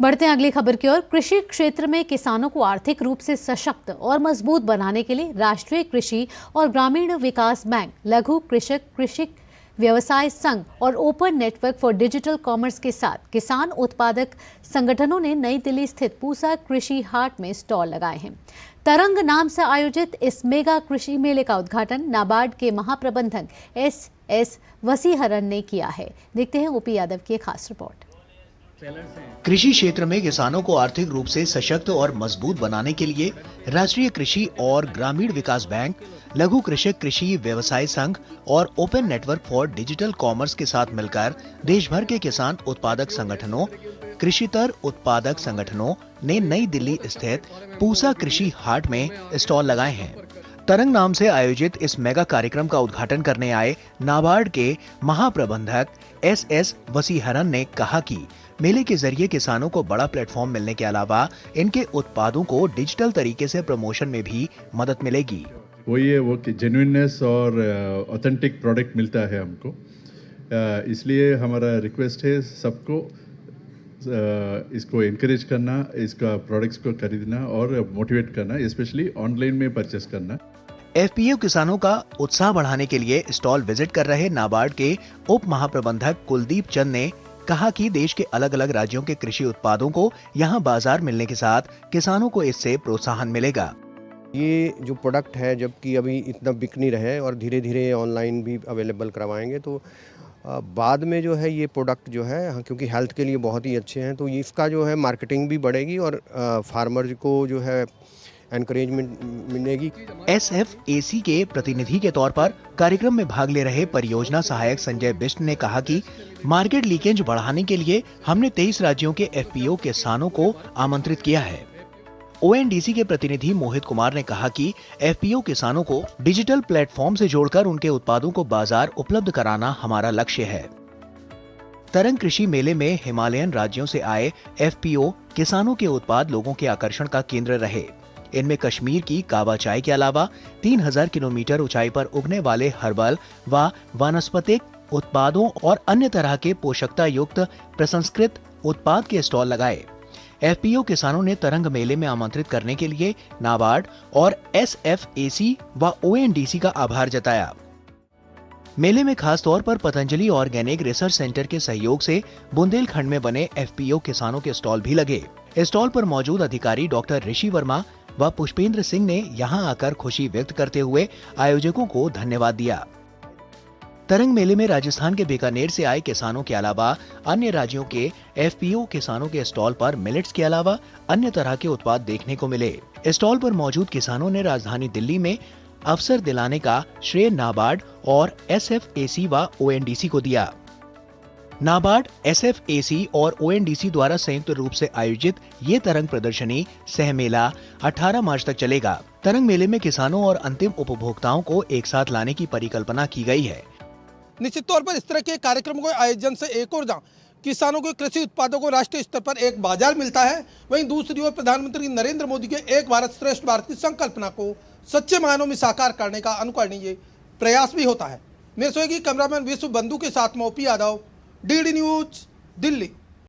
बढ़ते हैं अगली खबर की ओर। कृषि क्षेत्र में किसानों को आर्थिक रूप से सशक्त और मजबूत बनाने के लिए राष्ट्रीय कृषि और ग्रामीण विकास बैंक, लघु कृषक कृषि व्यवसाय संघ और open network for digital commerce के साथ किसान उत्पादक संगठनों ने नई दिल्ली स्थित पूसा कृषि हाट में स्टॉल लगाए हैं। तरंग नाम से आयोजित इस मेगा कृषि मेले का उद्घाटन नाबार्ड के महाप्रबंधक एस वसीहरन ने किया है। देखते हैं ओपी यादव की एक खास रिपोर्ट। कृषि क्षेत्र में किसानों को आर्थिक रूप से सशक्त और मजबूत बनाने के लिए राष्ट्रीय कृषि और ग्रामीण विकास बैंक, लघु कृषक कृषि व्यवसाय संघ और open network for digital commerce के साथ मिलकर देश भर के किसान उत्पादक संगठनों, कृषितर उत्पादक संगठनों ने नई दिल्ली स्थित पूसा कृषि हाट में स्टॉल लगाए हैं। तरंग नाम से आयोजित इस मेगा कार्यक्रम का उद्घाटन करने आए नाबार्ड के महाप्रबंधक एस वसीहरन ने कहा कि मेले के जरिए किसानों को बड़ा प्लेटफॉर्म मिलने के अलावा इनके उत्पादों को डिजिटल तरीके से प्रमोशन में भी मदद मिलेगी। वो कि जेन्युइननेस और ऑथेंटिक प्रोडक्ट मिलता है हमको, इसलिए हमारा रिक्वेस्ट है सबको इसको एनकरेज करना, इसका प्रोडक्ट्स को खरीदना और मोटिवेट करना, स्पेशली ऑनलाइन में परचेस करना। एफपीओ किसानों का उत्साह बढ़ाने के लिए स्टॉल विजिट कर रहे नाबार्ड के उप महाप्रबंधक कुलदीप चंद ने कहा कि देश के अलग अलग राज्यों के कृषि उत्पादों को यहां बाजार मिलने के साथ किसानों को इससे प्रोत्साहन मिलेगा। ये जो प्रोडक्ट है, जबकि अभी इतना बिक नहीं रहे और धीरे धीरे ऑनलाइन भी अवेलेबल करवाएंगे, तो बाद में जो है ये प्रोडक्ट जो है, क्योंकि हेल्थ के लिए बहुत ही अच्छे हैं, तो इसका जो है मार्केटिंग भी बढ़ेगी और फार्मर को जो है एनकरेजमेंट मिलेगी। एसएफएसी के प्रतिनिधि के तौर पर कार्यक्रम में भाग ले रहे परियोजना सहायक संजय बिष्ट ने कहा कि मार्केट लीकेज बढ़ाने के लिए हमने 23 राज्यों के एफपीओ किसानों को आमंत्रित किया है। ओएनडीसी के प्रतिनिधि मोहित कुमार ने कहा कि एफपीओ किसानों को डिजिटल प्लेटफॉर्म से जोड़कर उनके उत्पादों को बाजार उपलब्ध कराना हमारा लक्ष्य है। तरंग कृषि मेले में हिमालयन राज्यों से आए एफपीओ किसानों के उत्पाद लोगों के आकर्षण का केंद्र रहे। इनमें कश्मीर की कावा चाय के अलावा 3000 किलोमीटर ऊंचाई पर उगने वाले हर्बल व वानस्पतिक उत्पादों और अन्य तरह के पोषकता युक्त प्रसंस्कृत उत्पाद के स्टॉल लगाए। एफपीओ किसानों ने तरंग मेले में आमंत्रित करने के लिए नाबार्ड और एसएफएसी व ओएनडीसी का आभार जताया। मेले में खास तौर पर पतंजलि ऑर्गेनिक रिसर्च सेंटर के सहयोग से बुंदेलखंड में बने एफपीओ किसानों के स्टॉल भी लगे। स्टॉल पर मौजूद अधिकारी डॉक्टर ऋषि वर्मा व पुष्पेंद्र सिंह ने यहां आकर खुशी व्यक्त करते हुए आयोजकों को धन्यवाद दिया। तरंग मेले में राजस्थान के बीकानेर से आए किसानों के अलावा अन्य राज्यों के एफपीओ किसानों के स्टॉल पर मिलेट्स के अलावा अन्य तरह के उत्पाद देखने को मिले। स्टॉल पर मौजूद किसानों ने राजधानी दिल्ली में अवसर दिलाने का श्रेय नाबार्ड और एसएफएसी व ओएनडीसी को दिया। नाबार्ड, एसएफएसी और ओएनडीसी द्वारा संयुक्त रूप से आयोजित ये तरंग प्रदर्शनी सह मेला 18 मार्च तक चलेगा। तरंग मेले में किसानों और अंतिम उपभोक्ताओं को एक साथ लाने की परिकल्पना की गई है। निश्चित तौर पर इस तरह के कार्यक्रमों के आयोजन से एक और जहाँ किसानों के कृषि उत्पादों को राष्ट्रीय स्तर पर एक बाजार मिलता है, वहीं दूसरी ओर प्रधानमंत्री नरेंद्र मोदी के एक भारत श्रेष्ठ भारत की संकल्पना को सच्चे मायनों में साकार करने का अनुकरणीय प्रयास भी होता है। मेरे सहयोगी कैमरामैन विश्व बंधु के साथ में OP Yadav, DD news, Delhi.